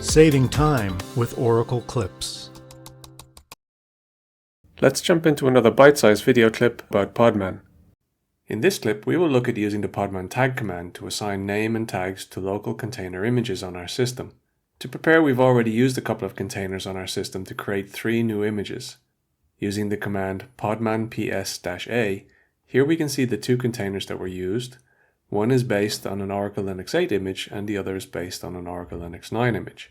Saving time with Oracle clips. Let's jump into another bite-sized video clip about Podman. In this clip, we will look at using the Podman tag command to assign name and tags to local container images on our system. To prepare, we've already used a couple of containers on our system to create 3 new images. Using the command podman ps-a, here we can see the 2 containers that were used. One is based on an Oracle Linux 8 image and the other is based on an Oracle Linux 9 image.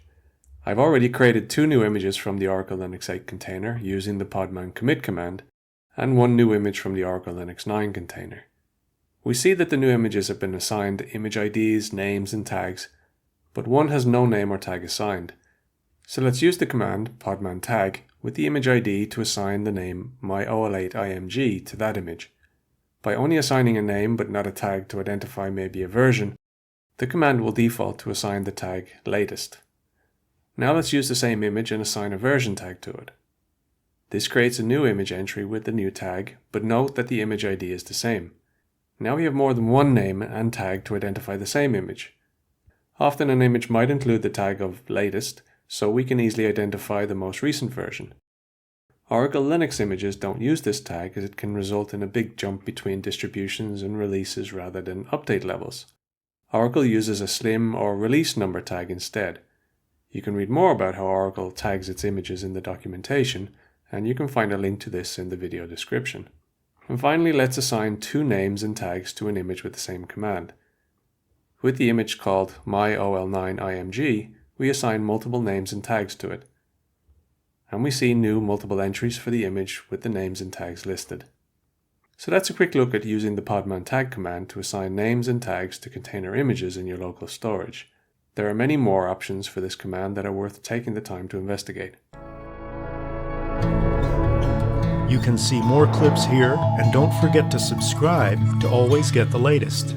I've already created 2 new images from the Oracle Linux 8 container using the podman commit command, and 1 new image from the Oracle Linux 9 container. We see that the new images have been assigned image IDs, names, and tags, but one has no name or tag assigned. So let's use the command podman tag with the image ID to assign the name myol8img to that image. By only assigning a name but not a tag to identify maybe a version, the command will default to assign the tag latest. Now let's use the same image and assign a version tag to it. This creates a new image entry with the new tag, but note that the image ID is the same. Now we have more than one name and tag to identify the same image. Often an image might include the tag of latest, so we can easily identify the most recent version. Oracle Linux images don't use this tag as it can result in a big jump between distributions and releases rather than update levels. Oracle uses a slim or release number tag instead. You can read more about how Oracle tags its images in the documentation, and you can find a link to this in the video description. And finally, let's assign 2 names and tags to an image with the same command. With the image called myol9img, we assign multiple names and tags to it. And we see new multiple entries for the image with the names and tags listed. So that's a quick look at using the podman tag command to assign names and tags to container images in your local storage. There are many more options for this command that are worth taking the time to investigate. You can see more clips here, and don't forget to subscribe to always get the latest.